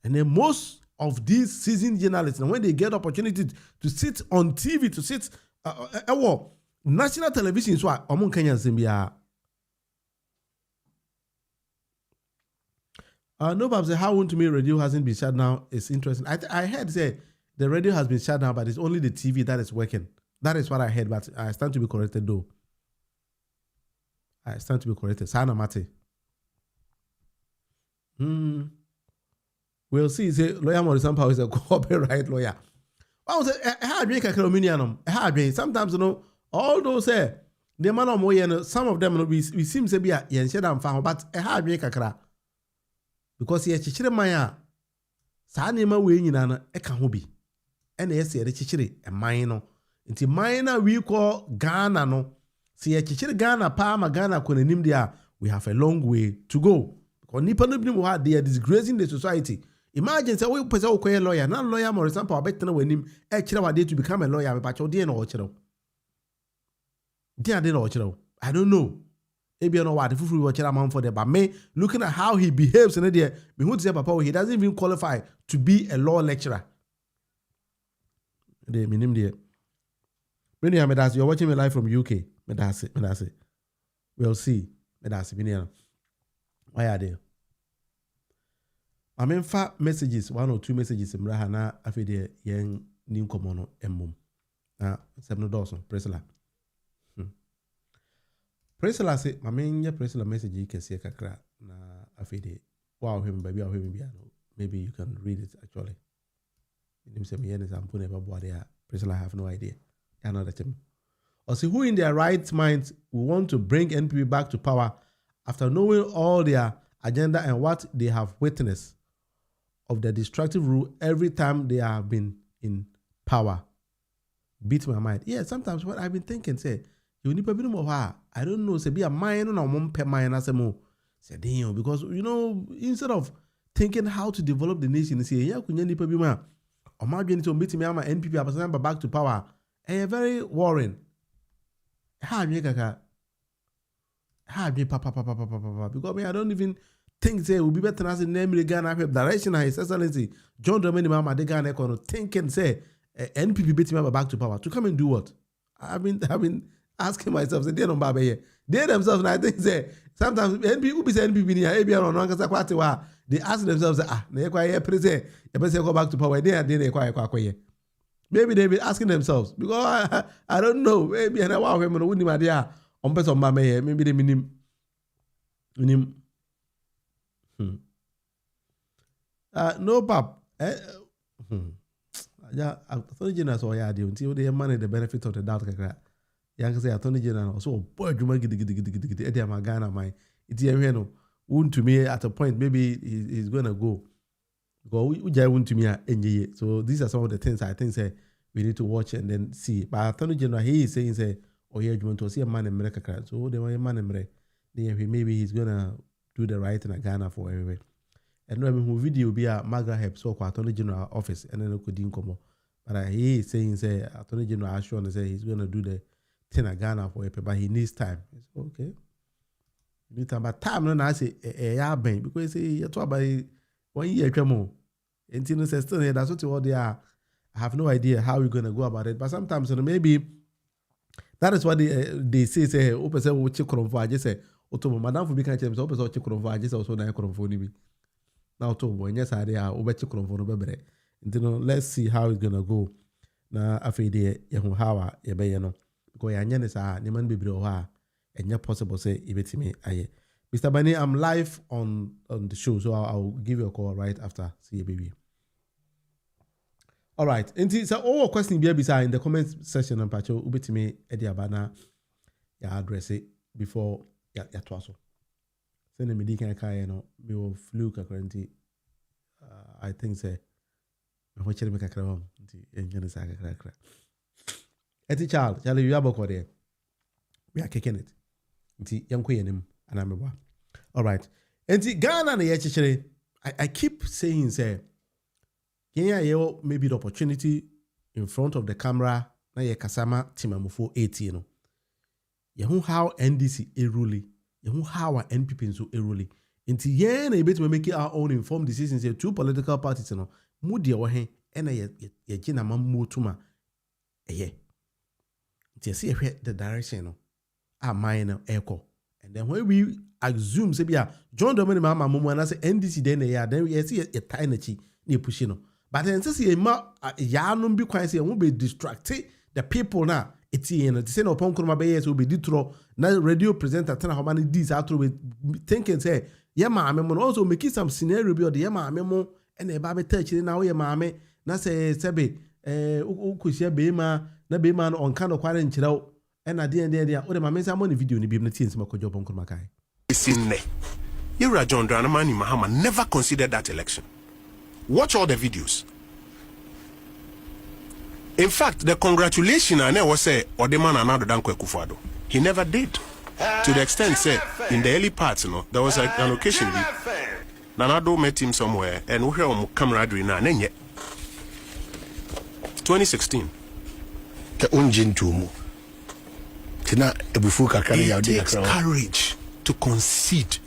And then most of these seasoned journalists, and when they get opportunity to sit on TV, to sit national television, so among Kenyan Zimbia. No, Bob say how Wound to Me radio hasn't been shut down. It's interesting. I heard say the radio has been shut down, but it's only the TV that is working. That is what I heard, but I stand to be corrected though. I stand to be corrected. Sana Mate. We'll see. Say lawyer Maurice Ampaw is a copyright lawyer. I say a hard drink a crominianum. A hard drink. Sometimes you know all those say the man of moyen. Some of them we seem to be a yen shed and found, but a hard drink a cra because he has chichire maya. Sanima we in an ekahobi. And yes, the chichire a minor. Into minor we call Ghana no. See a chichire Ghana Palma Ghana konenim dia. We have a long way to go. Because nipa no bi they are disgracing the society. Imagine say we pese okoye lawyer, na lawyer Maurice Ampaw abetena wanim e kire wade to become a lawyer me pacho dey na o kire. Dey na o kire. I don't know. Ebi no wade fufu we kire man for there, but me looking at how he behaves in there, me who say papa he doesn't even qualify to be a law lecturer. Dey minim there. When you're watching me live from UK, me that's it. We'll see. Me that's it. Why are they? I mean, fat messages, 1 or 2 messages. Mrahana afide yen nim komono emmum. Na 7 dozen. Presela. Presela say, I mean, your presela message you can see kakra na afide. Wow, him baby, maybe you can read it actually. Him say me yen is ampune babo there. Presela, I have no idea. Another thing. Or see who in their right minds will want to bring NPP back to power after knowing all their agenda and what they have witnessed of the destructive rule every time they have been in power. Beat my mind. Yeah, sometimes what I've been thinking, say, you need to be more. I don't know, say, be a mind on a mom per mind as a mo. Say, damn, because, you know, instead of thinking how to develop the nation, say, yeah, could you need to be more? Or my being to meet me, I'm an NPP, back to power. And very worrying. How you Because I don't even think say will be better as in name Ghana direction His Excellency John Dramani Mahama de Ghana econo thinking say NPP beat me back to power to come and do what? I've been asking myself, say they don't baba here. They themselves, and I think say sometimes NPP be say NPP ni ABN on nkasa kwate wa. They ask themselves, na ekwa here present, you better go back to power. They ekwa here. Maybe they be asking themselves because I don't know. Maybe and I want them no wuni ma dia on person mama here. Maybe they minim. No pap. Yeah, Attorney General so yeah, until they money the benefit of the doubt kakra. Yang say Attorney General so boy juma gidi edi amagana my iti ehwe no won to me at a point maybe he's going to go because we jai won to me enye. So these are some of the things I think say we need to watch and then see. But Attorney General he is saying say oh yeah juma to see a man in America kakra. So they want a man in America. Maybe he's going to do the right in Ghana for everywhere. And no who video be a Magra help so kwa Attorney General office and then could incomo. But he is saying say Attorney General Ashon say he's going to do the thing in Ghana for a but he needs time. It's okay. You need time, but time no I say ben because say you talk about 1 year more. And you know say still that's what all they are. I have no idea how we're going to go about it. But sometimes maybe that is what they say open say we check for just say otomo madam for be can check so open say check for just also na for ni bi. Now to boy yes I there over check for no bebre. You know, let's see how it's gonna go. Na afide ye hu how ye be no. Because ya nyane sa ni man bebre ho a enya possible say ibetimi aye. Mr. Bani, I'm live on the show, so I'll give you a call right after. See you, baby. All right. And so all question be beside in the comment section and patcho ubetimi edi abana ya address it before ya twaso. Send me dikan kai no me will fluke currently. I think say me ho chere me kakra hom nti enye sa kakra. Eti Charlie you aboko there. We are kicking it. Nti yanko yenim anameba. All right. Enti Ghana na ye chichere. I keep saying say Kenya yo maybe the opportunity in front of the camera na ye kasama timamufo 80 no. Yehu how NDC eruli. Yehu how our NPP so eruli. Inti ye na ebet make our own informed decisions. Say two political parties no. Mu de wo hen e na ye gina mamu tuma eye. Inti see the direction no. A mine echo. And then when we assume say bia John Dramani Mahama mumu na say NDC then then we see a tiny chi ni push no. But then say ma ya no bi kwan say won be distract the people na eti no say no pon kuruma be yes will be ditro na radio presenter tana how many these out we thinking say ye maame mo also make some scenario bi or the ye maame mo and e ba be touch na wo ye maame na say sebe ukusia be ma na be ma no on kan kware nkyiraw and at the end o de maame say mo ni video ni bi na tie nsema Kojo Oppong kuruma kai Sinne. Yura John Dramani Mahama never considered that election. Watch all the videos. In fact, the congratulation I never say or the man another than Kwekufado. He never did. To the extent say in the early parts, you know, there was an occasion Nanado met him somewhere and we hear camaraderie na nenye. 2016. The unjin tumu. Tina ebufu kakari ya it takes courage to concede.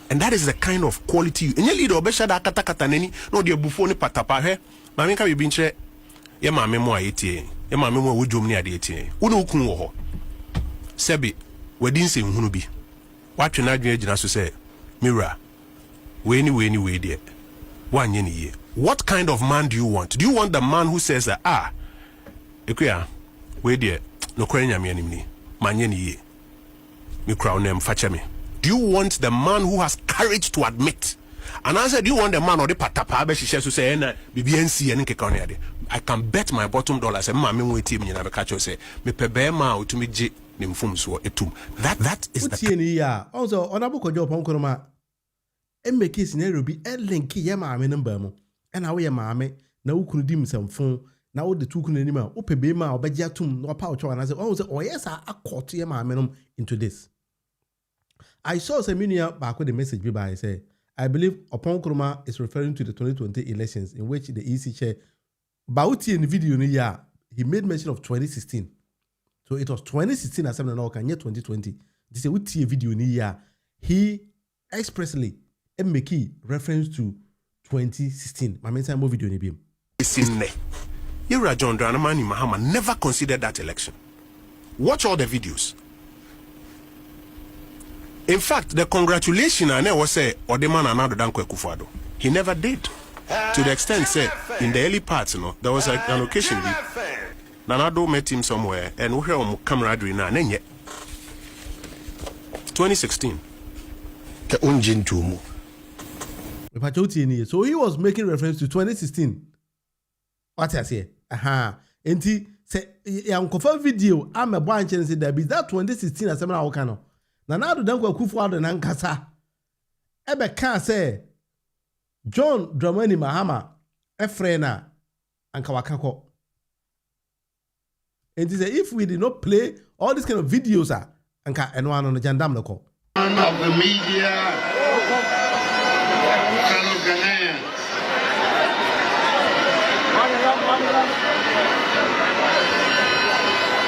And that is the kind of quality. And you leader obesha da kata kata neni no de bufo ni patapa he. Ma me ka bi nche ye ma me mo ayetie. Ye ma me mo wodwom ni ade etie. Wo no kun wo ho. Sebi wadin se nhunu bi. Watwe na adwen agina so say Mira. We ni there. Wanye ni ye. What kind of man do you want? Do you want the man who says that ekuya we there no kwanya nyame anim ni. Manye ni ye. Me crown them fache me. Do you want the man who has courage to admit? And I said, do you want the man or the patapa to say, BBNC and Kekoniade? I can bet my bottom dollar. Say, Mammy, wait, team, you never catch you say, me pebema to me, Nimfums or etum. That is the year. Also, honorable Kojo Oppong Kuruma, and make his scenario be a linky yama in Burmo. And now we are mammy, now could dim some phone. Now the two can anima, Opebema or Bajatum, or pouch. And I said, oh, yes, I caught yama into this. I saw Seminia back with the message by say, I believe Oppong Kuruma is referring to the 2020 elections in which the EC chair Bauti in the video in the year, he made mention of 2016. So it was 2016 as I'm not 2020. This is what video ni ya. He expressly make reference to 2016. My mention more video ni bim. It's in there. Yura John Dramani Mahama never considered that election. Watch all the videos. In fact, the congratulation I never say or the man another Dankwe Kufuado. He never did. To the extent say in the early parts, there was an occasion Nanado met him somewhere and we hear camaraderie na nenye. 2016. So he was making reference to 2016. What I say? Enti say yankofa video am a branch and say that 2016 as na okano. Nanado Dankwe Kufuado na nkasa. Ebe kan say John Dramani Mahama Efrena and Kawakako. And he said, if we did not play all these kind of videos, and one on the Jandam local. One of the media, fellow Ghanaians,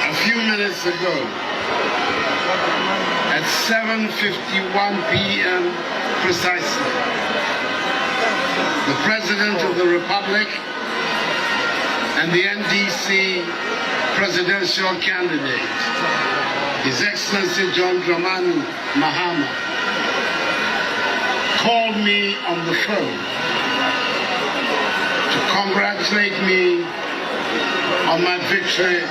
a few minutes ago, at 7:51 p.m. precisely, the President of the Republic and the NDC presidential candidate, His Excellency John Dramani Mahama, called me on the phone to congratulate me on my victory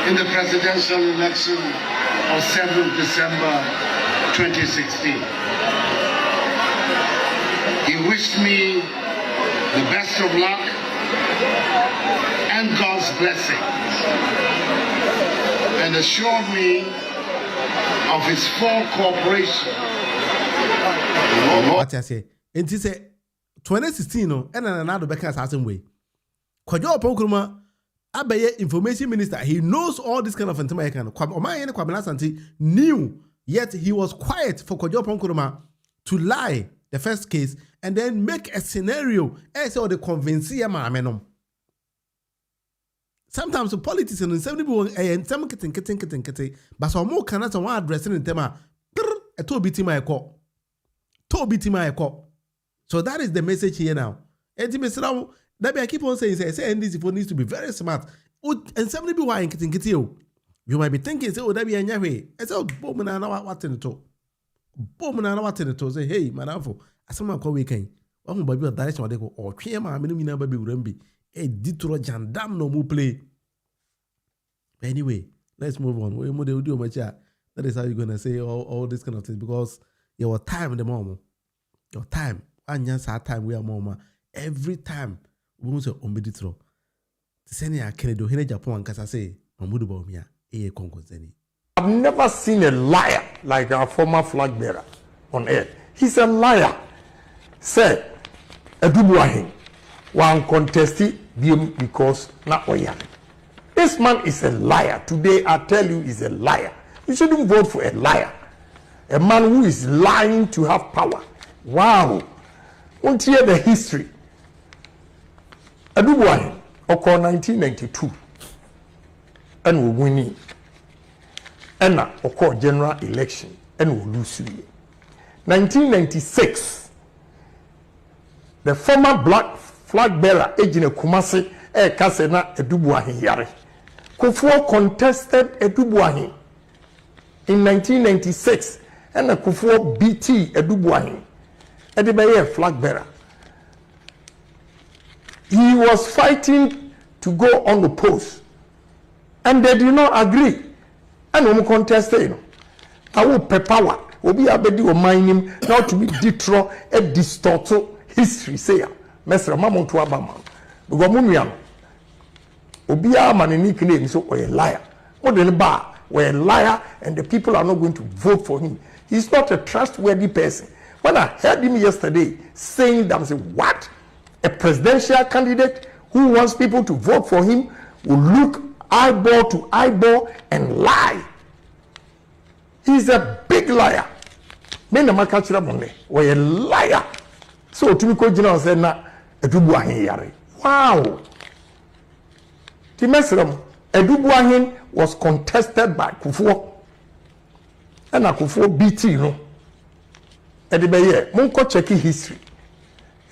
in the presidential election of 7th December 2016. He wished me the best of luck and God's blessings, and assured me of his full cooperation. What I say? And he said 2016 and another back as same way. Kojo Oppong Abaye information minister, he knows all this kind of information. Knew, yet he was quiet for Kojo Oppong to lie the first case and then make a scenario as or the convince him. Sometimes the politics and some people and some kitting, but some more cannot one addressing in them. A to beat my call. So that is the message here now. And that I keep on saying, say, and this needs to be very smart. And some people are in kitting. You might be thinking, say, oh, that be a nyahwe. I said, Bowman, I know what in the toe. Bowman, I know what in the toe. Say, hey, madam, as someone call weekend. Oh, baby, direction what they go, or Kiama, Minimina, baby, Rembi. A ditro jandam no more play. Anyway, let's move on. That is how you're gonna say all this kind of things because your time in the moment, your time, and yes, our time we are mama. Every time we want to ditro. Seni a Kennedy here Agyapong kasa say mamudu ba omia e konko seni. I've never seen a liar like our former flag bearer on earth. He's a liar. Say, Edubuahin. One contested because not Oyan. This man is a liar. Today I tell you he's a liar. You shouldn't vote for a liar. A man who is lying to have power. Wow. Won't hear the history. Adubuahin, occurred 1992. And we winning. And occurred general election. And we lose. 1996. The former black flag bearer Ejine Kumasi Kasena Edubuahin Yare. Kufuor contested Edubuahin in 1996 and Kufuor BT Edubuahin. Edibeye flag bearer. He was fighting to go on the post and they did not agree. And we contested. I will power. Obi abedi o mining now to be detro a distorted history say. Mesra mamontu abama because munuam obiya man nickname so a liar more than bar we're a liar and the people are not going to vote for him. He's not a trustworthy person. When I heard him yesterday saying that, I said, what? A presidential candidate who wants people to vote for him will look eyeball to eyeball and lie. He's a big liar. Men are catching up on me. We're a liar. So to me, Kojo said, "Na Edubuahin yare." Wow. The Mesram Edubuahin was contested by Kufuor. and akufo BT no e de be ye mon ko check history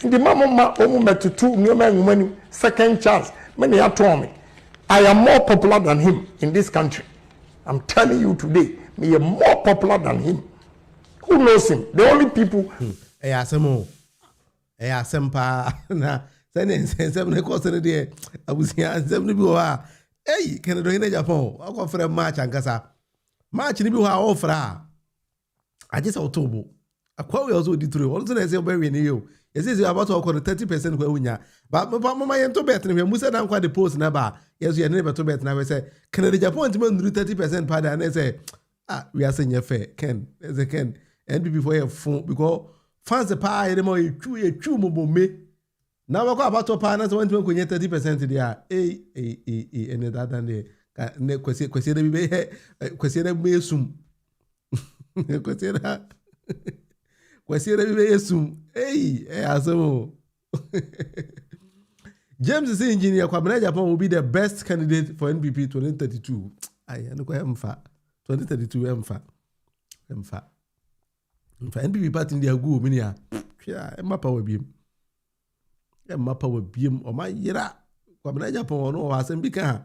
ndi mama omu metutu nyoma nwumani second chance many ya told me I am more popular than him in this country. I'm telling you today, me am more popular than him. Who knows him? The only people. Asemo. Asempa na sene ne ko sene de abusia asem ne bi ho a. Canada in Japan. I go for a match ankasa. Match ni bi ho a ofra. I just October. Akwa we also di through. Also na say obewe ni yo. Yes, you about to 30% kwa unya. But mama yento bet ni Mussa na kwa the post na ba. Yes, you never to bet na we say Canada Japan ti man 30% pada and say we are saying fair Ken. As a Ken NPP for your phone because fans the pa e mo you mo me. Na wa kwa about to pa na so want to 30% there. And that and ne kwesi da bi be kwesi da be sum. Kwesi da asemo. James is engineer Kwabena Japan will be the best candidate for NPP 2032. I know emfa 2032 emfa. NPP party ndi agu mini a. Hwia emapa wa biem. O ma yira Kwabena Japan ono wa asem bi kan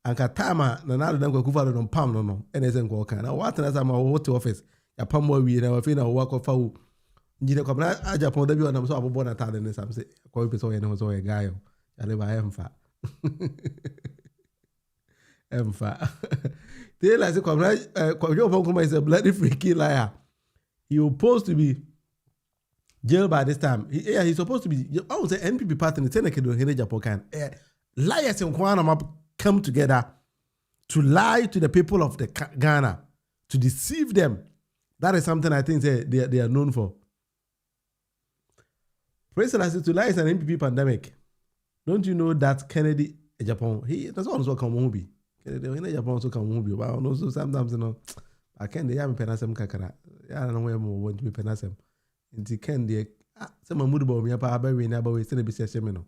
anka tama na na do kwakufa do pam no ene se nko kan na what na sama wo to office ya pam wa wi na wa fe na wo akọfa wo njire Kwabena Agyapong da bi ona so abobo na tade ne sam se kwa pe so ye ne so ye gayo ale ba emfa they like say Kojo Oppong is a bloody freaky liar. He was supposed to be jailed by this time. He's supposed to be. I would say NPP party in Agyapong can liars and Kwana come together to lie to the people of the Ghana, to deceive them. That is something I think they are known for. President to lie is an NPP pandemic. Don't you know that Kennedy Agyapong? That's also come be. Kennedy Agyapong also come be. But also sometimes I can't. They have penasem kakara. I don't know where more want to be penasem. Inti Ken de some mood about me about we never we still be session.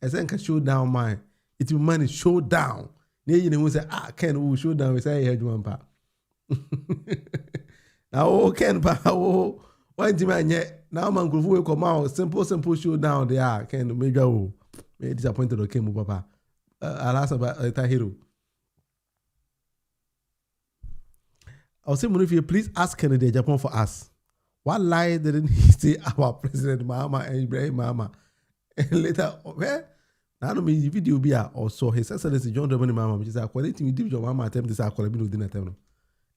I think I show down my. It will manage show down. You know say Ken who show down. We say head one pa. Now Ken pa why do man yet now man go come out simple show down there Ken maybe oh me disappointed okay mu papa alas about hero. I'll say Munufi, please ask Canada Japan for us. What lie didn't he say about President Mahama and Ibrahim Mahama? And later, where? Now, I mean, video be also His Excellency John Dramani Mahama, which is according to me, John Mahama attempt this according to dinner time.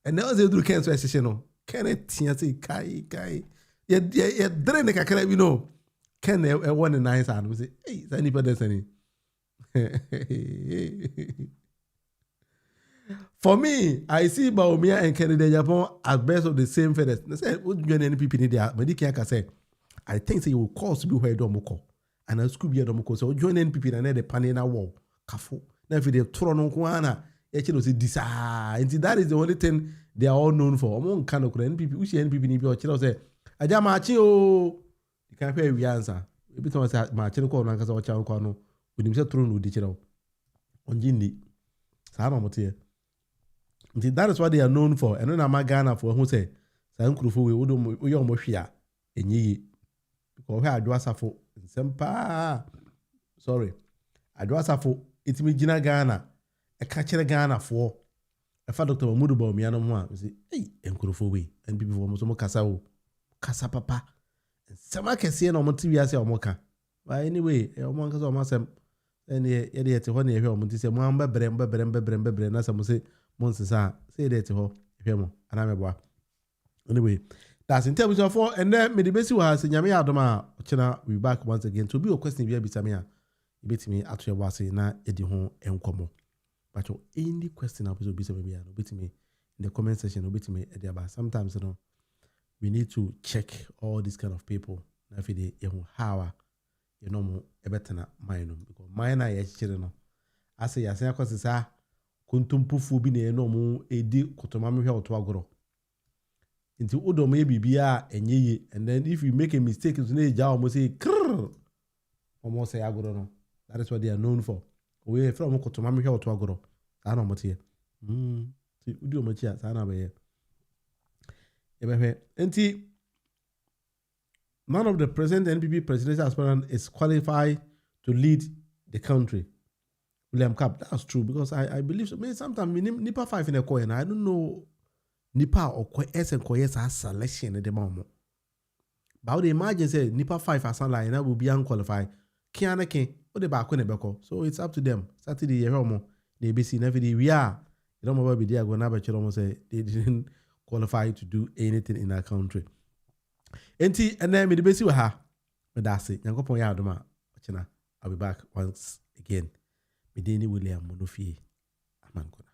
And now they do cancel session. No, can it say kai? Yeah, drain the kakara, you know. Can they 1 and 9 and we say, hey, is anybody any? For me, I see Baumia and Canada Japan as best of the same feathers. I said, what do you NPP need there? Medicare say, I think say you will cause to be where Domoko. And I school be a Domoko. So join NPP and the Panina wall. Kafu. Now if they throw on Kuana, actually say this. And that is the only thing they are all known for. Among kind of NPP, which NPP need to be say, Aja Machi o. You can't pay we answer. Every time I say Machi ko na kasa wacha ko no. We need to throw no dichiro. On Jindi. Sa ma motie. That is what they are known for. And when I'm Ghana for who say, Sankrufo, we would Moshia, and ye. Because I do Asafo, Sempa. Sorry. I do Asafo, it's me Gina Ghana, a catcher Ghana for a father Dr. Mudubo, Miano, we say, hey, Enkrufo, we, and people from Mosomo Casao, Casa Papa, and Sama can see no Montivia or Moka. But anyway, a monk of Massam, and yet one year, Montis, Mamba, Brembe, as I say. Monsa say that to her, and I'm a boy. Anyway, that's in terms of 4, and then maybe best was in Yamia Doma, China, we back once again to be a question via Bisamia. You beat me at your was na Eddie home and como. But your any question of Bisamia, beat me in the comment section, beat me at the bar. Sometimes, you know, we need to check all these kind of people. If they how you know, a better mine, because mine are children. I say, I say, because kuntumpufu bi na no mu edi kotomame hwe oto agoro nti odo me bibia enyeye and then if you make a mistake so na eja almost say krr almost say agoro no. That is what they are known for. We from kotomame hwe oto agoro sa na omote ti udi omochi sa na be None of the present NPP presidential aspirants is qualified to lead the country. William Cap, that's true because I believe so. Maybe sometimes Nipa 5 in a coin. I don't know Nipa or S and Koyes as selection at the moment. But I would imagine say Nipa 5 as line will be unqualified. Kiana King, what the back when beko. So it's up to them. Saturday year homo. They be seen every day. We are. You don't know be there going to almost say they didn't qualify to do anything in our country. And then me the best with her. But that's it. Yango pon ya adoma. I'll be back once again. Medeni William Monofie Amankona.